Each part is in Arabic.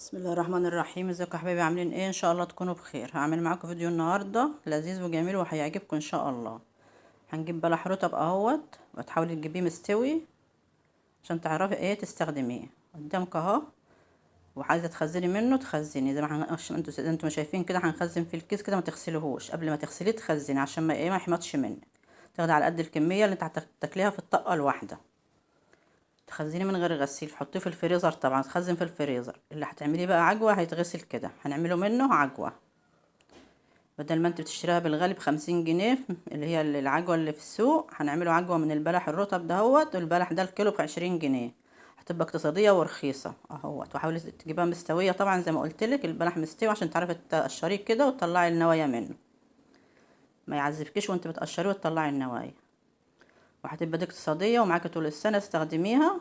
بسم الله الرحمن الرحيم. ازيكم يا حبايبي؟ عاملين ايه؟ ان شاء الله تكونوا بخير. هعمل معاكم فيديو النهارده لذيذ وجميل وهيعجبكم ان شاء الله. هنجيب بلح رطب اهوت، وتحاولي تجيبيه مستوي عشان تعرفي ايه تستخدميه. قدامك اهو، وعايزه تخزني منه تخزني زي ما عشان انتوا شايفين كده. هنخزن في الكيس كده، ما تغسليهوش قبل ما تغسليه، تخزني عشان ما يحمضش منك. تاخدي على قد الكميه اللي انت هتاكليها في الطقه الواحده. تخزنيه من غير غسيل، حطيه في الفريزر. طبعا تخزن في الفريزر. اللي هتعمليه بقى عجوه هيتغسل كده، هنعمله منه عجوه. بدل ما انت بتشتريها بالغالي ب50 جنيه، اللي هي العجوه اللي في السوق، هنعمله عجوه من البلح الرطب دهوت. والبلح ده الكيلو ب20 جنيه، هتبقى اقتصاديه ورخيصه اهوت. وحاولي تجيبها مستويه طبعا زي ما قلت لك، البلح مستوي عشان تعرفي تقشريه كده وتطلعي النوايا منه، ما يعذبكيش وانت بتقشريه وتطلعي النوايا. وهتبقى دي اقتصاديه ومعاكي طول السنه تستخدميها،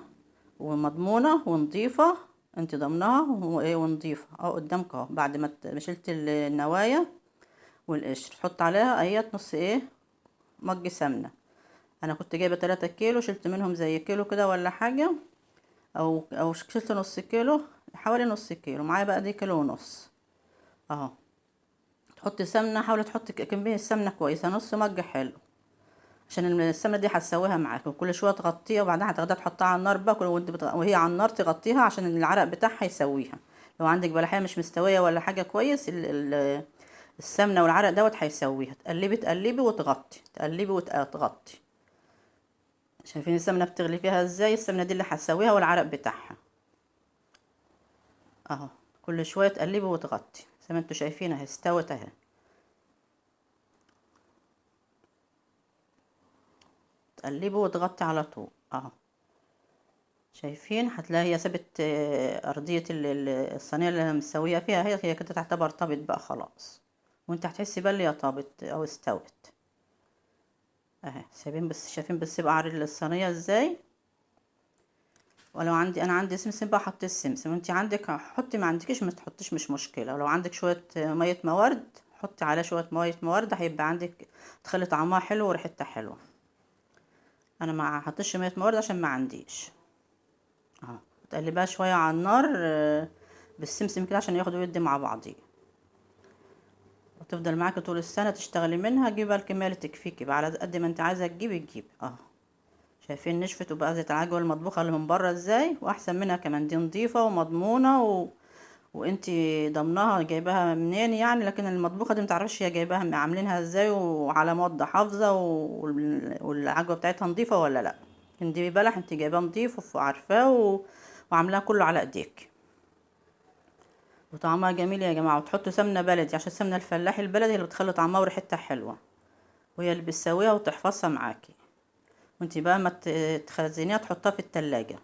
ومضمونه ونضيفه. انت ضمنها وايه ونضيفه اهو قدامك اهو. بعد ما شلت النوايا والقشر، تحط عليها ايات نص مج سمنه. انا كنت جايبه 3 كيلو، شلت منهم زي كيلو كده ولا حاجه، او شلت نص كيلو، حوالي نص كيلو. معايا بقى دي كيلو ونص اهو. تحطي سمنه، حاولي تحطي كميه السمنه كويسه، نص مج حلو، عشان السمنه دي هتسويها معاك. وكل شويه تغطيها، وبعدين هتاخديها تحطها على النار بقى وهي على النار تغطيها عشان العرق بتاعها يسويها. لو عندك بلحيه مش مستويه ولا حاجه كويس، السمنه والعرق دوت هيسويها. تقلبي وتغطي، تقلبي وتغطي. شايفين السمنه بتغلي فيها ازاي؟ السمنه دي اللي هتسويها والعرق بتاعها اهو. كل شويه تقلبي وتغطي زي ما انتوا شايفين اهي، استوت اهي. تقلبي وتغطي على طول اهو. شايفين؟ هتلاقي هي سابت ارضيه الصينيه اللي مسويه فيها، هي كده تعتبر طابت بقى خلاص. وانت هتحسي بقى اللي هي طابت او استوت اهي. سايبين بس، شايفين بس بقى عرض الصينيه ازاي. ولو انا عندي سمسم بقى، حطي السمسم. وانتي عندك حطي، ما عندكيش ما تحطيش مش مشكله. ولو عندك شويه ميه موارد، حطي عليها شويه ميه موارد، هيبقى عندك تخلي طعمها حلو وريحتها حلوه. انا ما حطيتش ميه موارد عشان ما عنديش اهو. تقلبها شويه على النار بالسمسم كده عشان ياخدوا يدي مع بعضيه، وتفضل معاكي طول السنه تشتغلي منها. جيبي بقى الكميه اللي تكفيكي بقى، على قد ما انت عايزه تجيبي اهو. شايفين نشفت وبقى زي العجوه المطبوخه اللي من بره ازاي، واحسن منها كمان. دي نظيفه ومضمونه وانتي ضمنها جايباها منين يعني. لكن المطبوخه دي متعرفش هي جايباها عاملينها ازاي وعلى مده حافظه، والعجوه بتاعتها نظيفه ولا لا. لكن دي بلح انتي جايباه نظيف وعارفاه وعاملاه كله على ايديك. وطعمها جميل يا جماعه. وتحطوا سمنه بلدي، عشان السمنه الفلاحي البلدي اللي بتخلي طعمها وريحتها حلوه، وهي اللي بتسويها وتحفظها معاكي. وانتي بقى ما تخزنيها، تحطها في التلاجة.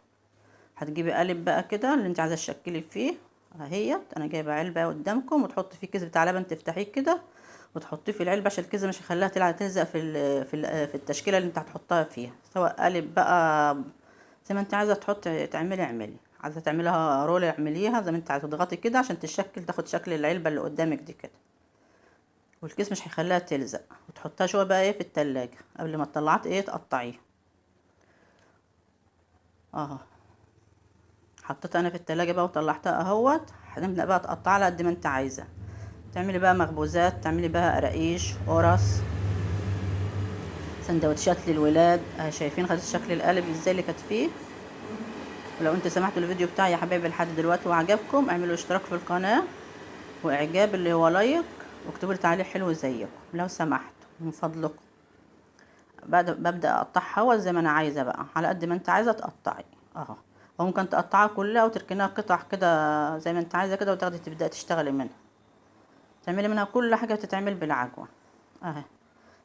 هتجيبي قالب بقى كده اللي انت عايزه تشكلي فيه اهيت. انا جايبه علبه قدامكم، وتحطي فيه كيس بتاع لبن، تفتحيه كده وتحطيه في العلبه، عشان الكيس مش هيخليها تلزق في التشكيله اللي انت هتحطها فيها. سواء قالب بقى زي ما انت عايزه تحطي، اعملي عايزه تعمليها رول، اعمليها زي ما انت عايزه. تضغطي كده عشان تشكل، تاخد شكل العلبه اللي قدامك دي كده، والكيس مش هيخليها تلزق. وتحطها شويه بقى ايه في التلاجة قبل ما تطلعت ايه تقطعيه اهو. حطيتها انا في التلاجة بقى وطلعتها اهوت. هنبدأ بقى تقطعها على قد ما انت عايزة. تعملي بقى مخبوزات، تعملي بقى قراقيش، قرص، سندوتشات للولاد اهي. شايفين خدت شكل القالب ازاي اللي كانت فيه. ولو انت سمحتوا الفيديو بتاعي يا حبايبي لحد دلوقتي وعجبكم، اعملوا اشتراك في القناة واعجاب اللي هو لايك، واكتبوا لي تعليق حلو زيكم لو سمحتوا من فضلكم. ببدأ اقطعها هو زي ما انا عايزة بقى، على قد ما انت عايزة تقطعي اهو. او ممكن تقطعها كلها وتركنها قطع كده زي ما انت عايزة كده، وتاخدي تبدأ تشتغلي منها. تعملي منها كل حاجة بتتعمل بالعجوة اهي.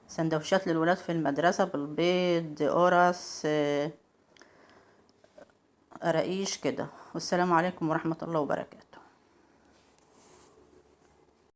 سندوتشات للولاد في المدرسة بالبيض، قرص، قراقيش كده. والسلام عليكم ورحمة الله وبركاته.